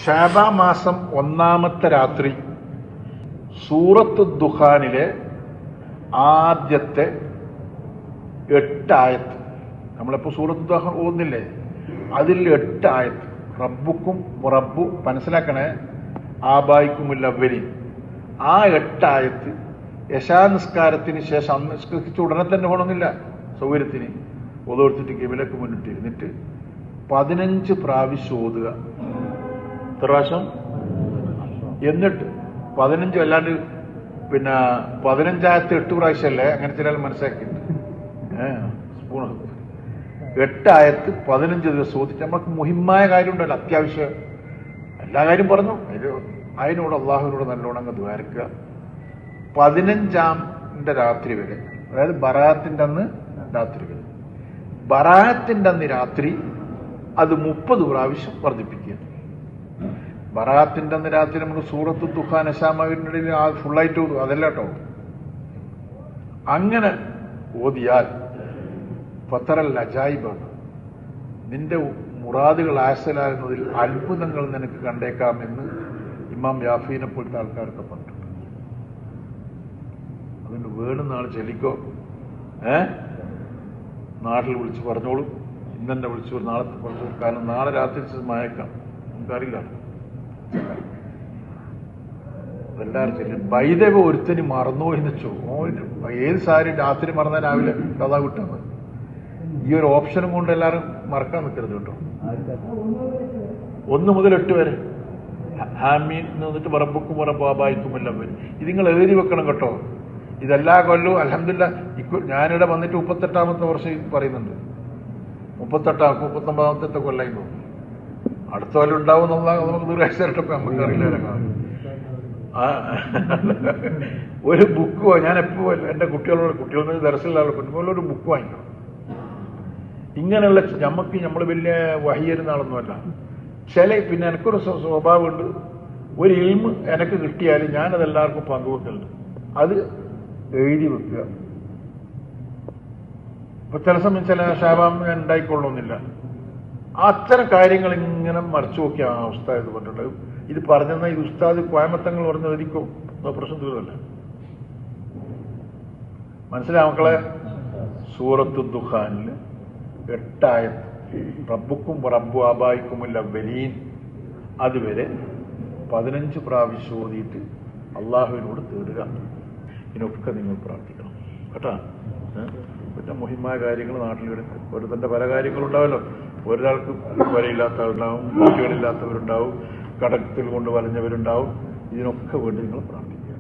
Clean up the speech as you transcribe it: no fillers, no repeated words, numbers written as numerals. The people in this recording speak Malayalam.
ശഅബാൻ മാസം ഒന്നാമത്തെ രാത്രി സൂറത്ത് ദുഖാനിലെ ആദ്യത്തെ 8 ആയത്ത്, നമ്മളിപ്പോൾ സൂറത്ത് ദുഖാൻ ഓതുന്നില്ലേ, അതിൽ 8 ആയത്ത് റബ്ബുക്കും റബ്ബു മനസ്സിലാക്കണേ, ആബായിക്കുമുൽ അവ്വലീൻ. ആ 8 ആയത്ത് യശാ നിസ്കാരത്തിന് ശേഷം നിസ്കരിച്ച് ഉടനെ തന്നെ പോകണമെന്നില്ല, സൗകര്യത്തിന് ഒതുകൊടുത്തിട്ട് കിബിലക്ക് മുന്നിട്ട് ഇരുന്നിട്ട് 15 പ്രാവശ്യം ഓതുക. എത്ര പ്രാവശ്യം? എന്നിട്ട് 15 അല്ലാണ്ട് 15 8 പ്രാവശ്യമല്ലേ, അങ്ങനെ ചില മനസ്സിലാക്കിയിട്ടുണ്ട്. സ്പൂൺ 8 ആയത്ത് 15 ദിവസം ഓതിച്ച് നമ്മൾക്ക് മുഹിമായ കാര്യം ഉണ്ടല്ലോ, അത്യാവശ്യം എല്ലാ കാര്യം പറഞ്ഞു. അതിനോട് അള്ളാഹുവിനോട് നല്ലോണം ദ്വാരക്കുക. 15ാം രാത്രി വരെ, അതായത് ബറാത്തിന്റെ അന്ന് രാത്രി വരെ, ബറാത്തിന്റെ അന്ന് രാത്രി അത് 30 പ്രാവശ്യം വർദ്ധിപ്പിക്കുക. ബറാത്തിന്റെ അന്ന് രാത്രി നമുക്ക് സൂറത്ത് ദുഖാൻ അശാമാവിന്റെ ഇടയിൽ ഫുള്ളായിട്ട് ഓതും, അതല്ല കേട്ടോ. അങ്ങനെ ഓതിയാൽ ഫത്തറൽ അജായിബാണ്, നിന്റെ മുറാദുകൾ ആശലാകുന്നതിൽ അത്ഭുതങ്ങൾ നിനക്ക് കണ്ടേക്കാമെന്ന് ഇമാം യാഫീനെ പോലത്തെ ആൾക്കാരൊക്കെ പറഞ്ഞിട്ടുണ്ട്. അതുകൊണ്ട് വേണമെന്ന ആൾ ചെല്ലിക്കോ, നാട്ടിൽ വിളിച്ച് പറഞ്ഞോളൂ, ഇന്നെ വിളിച്ചു നാളെ പറഞ്ഞു. കാരണം നാളെ രാത്രി മയക്കാം, നമുക്കറിയില്ല. എല്ലാവരും ചെല്ലും. വൈദവ ഒരുത്തന് മറന്നോ എന്ന് വെച്ചോ, ഏത് സാരി രാത്രി മറന്നാൽ രാവിലെ കഥ വിട്ടാൽ മതി. ഈ ഒരു ഓപ്ഷനും കൊണ്ട് എല്ലാവരും മറക്കാൻ നിൽക്കരുത് കേട്ടോ. 1 മുതൽ 8 വരെ ഹാമീൻ എന്നിട്ട് റബ്ബുക്കും റബ്ബാബായിക്കുമുൽ അവ്വലീൻ. ഇത് നിങ്ങൾ എഴുതി വെക്കണം കേട്ടോ. ഇതെല്ലാ കൊല്ലവും അൽഹംദുലില്ലാഹ് ഞാനിവിടെ വന്നിട്ട് 38ാമത്തെ വർഷം പറയുന്നുണ്ട്. 39ാമത്തെ കൊല്ലായി തോന്നുന്നു. അടുത്ത കൊല്ലം ഉണ്ടാവും എന്നുള്ള നമുക്ക് ദീർഘായുസ്സരട്ടപ്പോ നമുക്കറിയില്ല. ഒരു ബുക്ക് ഞാൻ എപ്പോഴും എൻ്റെ കുട്ടികളോട് ദർശനമുള്ള കുഞ്ഞുപോലെ ഒരു ബുക്ക് വാങ്ങിക്കണം. ഇങ്ങനെയുള്ള നമ്മൾ വലിയ വഹിയരുന്ന ആളൊന്നുമല്ല. പിന്നെ എനിക്കൊരു സ്വഭാവമുണ്ട്, ഒരു ഇൽമ് എനിക്ക് കിട്ടിയാൽ ഞാനത് എല്ലാവർക്കും പങ്കുവെക്കലുണ്ട്. അത് എഴുതി വെക്കുക. ഇപ്പൊ ചില സമയം ചില ശഅബാൻ ഉണ്ടായിക്കൊള്ളണമെന്നില്ല. അത്തരം കാര്യങ്ങൾ ഇങ്ങനെ മറിച്ചു നോക്കിയ ഉസ്താദ് പറഞ്ഞിട്ടുണ്ട്. ഇത് പറഞ്ഞെന്നാൽ ഇത് ഉസ്താദ് കോയമത്തങ്ങൾ പറഞ്ഞ് എഴുതിക്കോ, പ്രശ്നം തീർന്നല്ല. മനസ്സിലായ മക്കളെ? സൂറത്ത് ദുഖാനിൽ 8 ആയത്ത് റബ്ബുക്കും റബ്ബു ആബായിക്കുമുൽ അവ്വലീൻ അതുവരെ 15 പ്രാവശ്യം ഓതിയിട്ട് അള്ളാഹുവിനോട് തേടുക. ഇതിനൊക്കെ നിങ്ങൾ പ്രാർത്ഥിക്കണം കേട്ടാ. പിന്നെ മുഹിമായ കാര്യങ്ങൾ നാട്ടിൽ ഒരു തന്നെ പല കാര്യങ്ങളുണ്ടാവല്ലോ. ഒരാൾക്ക് വരയില്ലാത്തവരുണ്ടാവും, കുട്ടികളില്ലാത്തവരുണ്ടാവും, കടത്തിൽ കൊണ്ട് വലഞ്ഞവരുണ്ടാവും. ഇതിനൊക്കെ വേണ്ടി നിങ്ങൾ പ്രാർത്ഥിക്കുക.